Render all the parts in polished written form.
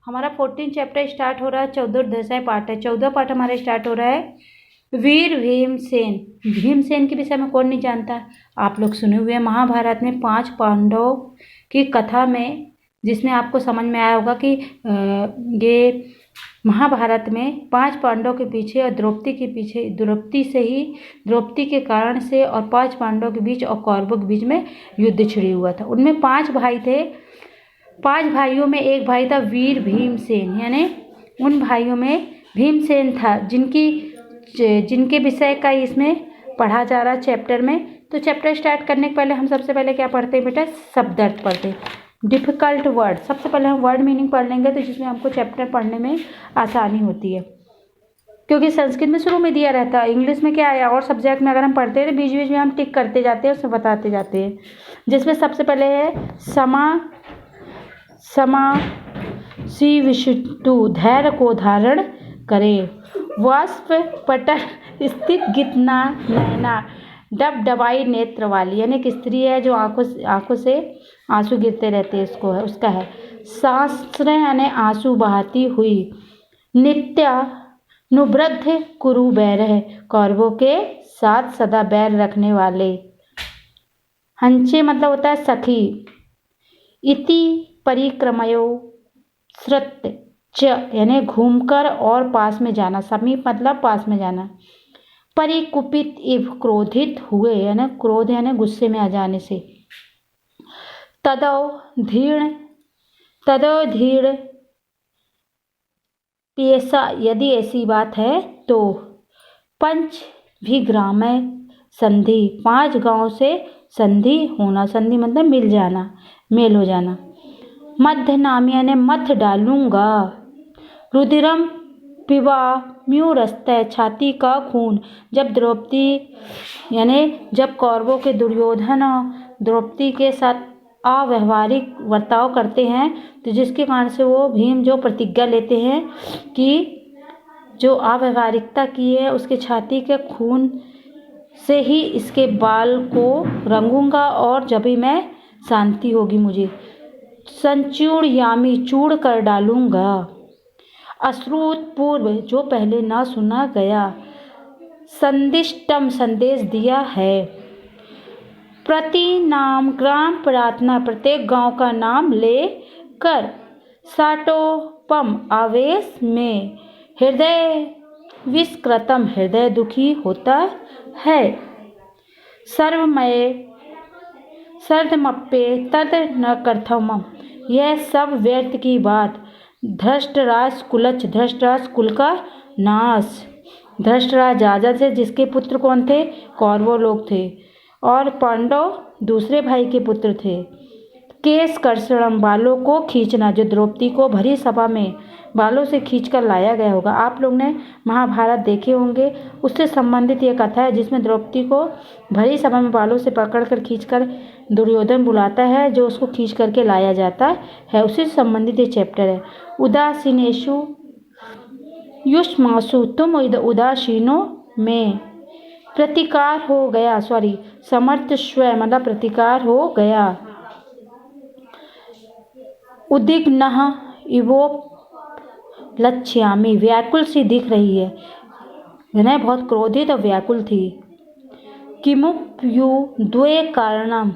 हमारा 14 chapter start हो रहा है। 14 अध्याय पाठ है। 14 पाठ हमारा स्टार्ट हो रहा है वीर भीमसेन। भीमसेन के विषय में कौन नहीं जानता, आप लोग सुने हुए हैं। महाभारत में 5 पांडवों की कथा में, जिसमें आपको समझ में आया होगा कि ये महाभारत में 5 पांडवों के पीछे और द्रौपदी के पीछे, द्रौपदी के कारण से और 5 पांडवों के बीच और कौरवों के बीच में युद्ध छिड़ी हुआ था। उनमें 5 भाई थे। 5 भाइयों में एक भाई था वीर भीमसेन, यानी उन भाइयों में भीमसेन था जिनके विषय का इसमें पढ़ा जा रहा है चैप्टर में। तो चैप्टर स्टार्ट करने के पहले हम सबसे पहले क्या पढ़ते हैं बेटा, शब्दार्थ पढ़ते हैं। डिफ़िकल्ट वर्ड, सबसे पहले हम वर्ड मीनिंग पढ़ लेंगे, तो जिसमें हमको चैप्टर पढ़ने में आसानी होती है, क्योंकि संस्कृत में शुरू में दिया रहता है। इंग्लिश में क्या है, और सब्जेक्ट में अगर हम पढ़ते हैं तो बीच बीच में हम टिक करते जाते हैं, उसमें बताते जाते हैं। जिसमें सबसे पहले है सी विशुद्धु, धैर्य को धारण करे। वाष्प पटल स्थित गितना नैना, डबडबाई नेत्र वाली, यानी एक स्त्री है जो आंखों से आंसू गिरते रहते हैं, उसका है। शास्त्र यानी आंसू बहाती हुई। नित्यानुबद्ध कुरु बैरह, कौरवों के साथ सदा बैर रखने वाले। हंचे मतलब होता है सखी। इति परिक्रमयो श्रुत च, यानी घूमकर और पास में जाना। समीप मतलब पास में जाना। परिकुपित इव, क्रोधित हुए, यानी क्रोध यानी गुस्से में आ जाने से। तदो धीर पेशा, यदि ऐसी बात है तो। पंचभिग्राम संधि, 5 गांव से संधि होना। संधि मतलब मिल जाना, मेल हो जाना। मध्य नाम यानी मथ डालूंगा। रुधिरम पिबा म्यूरस्तय, छाती का खून। जब द्रौपदी यानी जब कौरवों के दुर्योधन द्रौपदी के साथ अव्यवहारिक बर्ताव करते हैं, तो जिसके कारण से वो भीम जो प्रतिज्ञा लेते हैं कि जो अव्यवहारिकता की है उसके छाती के खून से ही इसके बाल को रंगूंगा और जब भी मैं शांति होगी मुझे। संचूड़ यामी, चूड़ कर डालूंगा। अश्रुत पूर्व, जो पहले ना सुना गया। संदिष्टम, संदेश दिया है। प्रति नाम ग्राम प्रार्थना, प्रत्येक गांव का नाम ले कर। साटोपम, आवेश में। हृदय विस्कृतम, हृदय दुखी होता है। सर्वमय सर्दमप्पे तद न कर्थमम, यह सब व्यर्थ की बात। धृष्टराज कुलच, धृष्टराज कुल का नाश। धृष्टराज राजा थे, जिसके पुत्र कौन थे, कौरवों लोग थे, और पांडव दूसरे भाई के पुत्र थे। केश कर्षणम, बालों को खींचना, जो द्रौपदी को भरी सभा में बालों से खींचकर लाया गया होगा। आप लोग ने महाभारत देखे होंगे, उससे संबंधित ये कथा है जिसमें द्रौपदी को भरी सभा में बालों से पकड़कर खींचकर दुर्योधन बुलाता है, जो उसको खींच करके लाया जाता है, उससे संबंधित ये चैप्टर है। उदासीनेषु युष्मासु, तुम उदासीनों में। प्रतिकार हो गया, समर्थ स्व मतलब प्रतिकार हो गया। उद्विग्नः इवो लक्ष्यामि, व्याकुल सी दिख रही है, विनय बहुत क्रोधित और व्याकुल थी। किमुप्यु द्वे कारणम,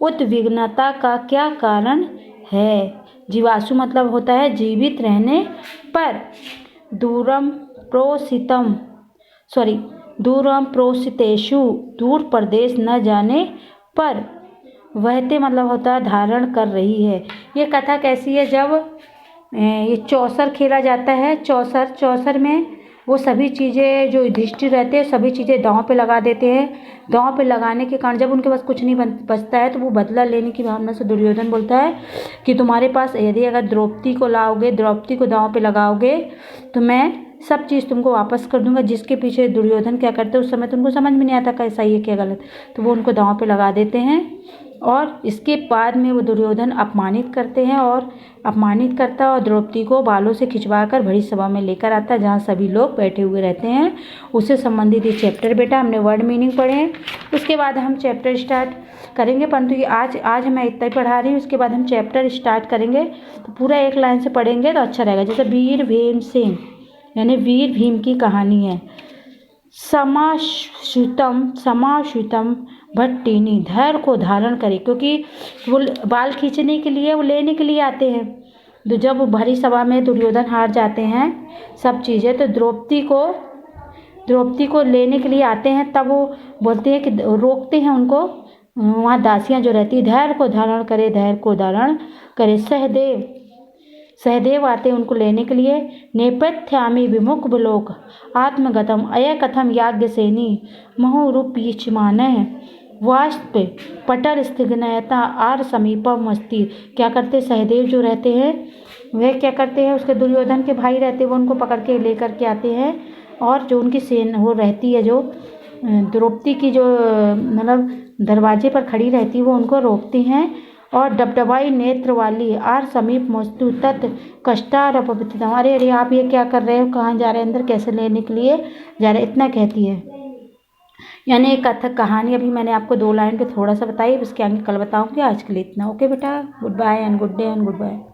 उद्विग्नता का क्या कारण है। जीवासु मतलब होता है जीवित रहने पर। दूरम प्रोसितेषु, दूर प्रदेश न जाने पर। वहते मतलब होता है धारण कर रही है। ये कथा कैसी है, जब ये चौसर खेला जाता है, चौसर में वो सभी चीज़ें जो युधिष्ठिर रहते हैं सभी चीज़ें दांव पे लगा देते हैं। दांव पे लगाने के कारण जब उनके पास कुछ नहीं बचता है, तो वो बदला लेने की भावना से दुर्योधन बोलता है कि तुम्हारे पास यदि अगर द्रौपदी को लाओगे, द्रौपदी को दांव पे लगाओगे, तो मैं सब चीज़ तुमको वापस कर दूंगा। जिसके पीछे दुर्योधन क्या करते हैं उस समय तुमको समझ में नहीं आता कैसा ही है क्या गलत, तो वो उनको दांव पे लगा देते हैं। और इसके बाद में वो दुर्योधन अपमानित करते हैं, और अपमानित करता है और द्रौपदी को बालों से खिंचवा कर बड़ी सभा में लेकर आता है, जहाँ सभी लोग बैठे हुए रहते हैं। उससे संबंधित ये चैप्टर बेटा हमने वर्ड मीनिंग पढ़े हैं। उसके बाद हम चैप्टर स्टार्ट करेंगे, परंतु ये आज मैं इतना ही पढ़ा रही हूँ। उसके बाद हम चैप्टर स्टार्ट करेंगे, तो पूरा एक लाइन से पढ़ेंगे तो अच्छा रहेगा। जैसे वीर भीमसेन, यानी वीर भीम की कहानी है। समाश्रितम भट्टिनी, धैर्य को धारण करे, क्योंकि वो बाल खींचने के लिए, वो लेने के लिए आते हैं। तो जब वो भरी सभा में दुर्योधन हार जाते हैं सब चीज़ें, तो द्रौपदी को लेने के लिए आते हैं, तब वो बोलते हैं कि रोकते हैं उनको वहाँ दासियाँ जो रहती है, धैर्य को धारण करे, धैर्य को धारण करे। सहदेव आते हैं उनको लेने के लिए। नेपथ्यामि विमुख बिलोक आत्मगतम अय कथम याज्ञसेनी महुरूपीचमानः वाष्प पटर स्थिग्नयता आर समीपम अस्ति। क्या करते सहदेव जो रहते हैं, वे क्या करते हैं, उसके दुर्योधन के भाई रहते हैं, वो उनको पकड़ के लेकर के आते हैं, और जो उनकी सेना वो रहती है, जो द्रौपदी की जो मतलब दरवाजे पर खड़ी रहती है, वो उनको रोकती हैं। और डबडबाई नेत्र वाली आर समीप मस्तु तत् कष्टार अपवित्र, अरे अरे आप ये क्या कर रहे हो, कहाँ जा रहे हैं, अंदर कैसे लेने के लिए जा रहे, इतना कहती है। यानी एक कथक कहानी अभी मैंने आपको 2 लाइन पे थोड़ा सा बताई, उसके आगे कल बताऊंगी। आज के लिए इतना। ओके बेटा, goodbye and good day and good bye.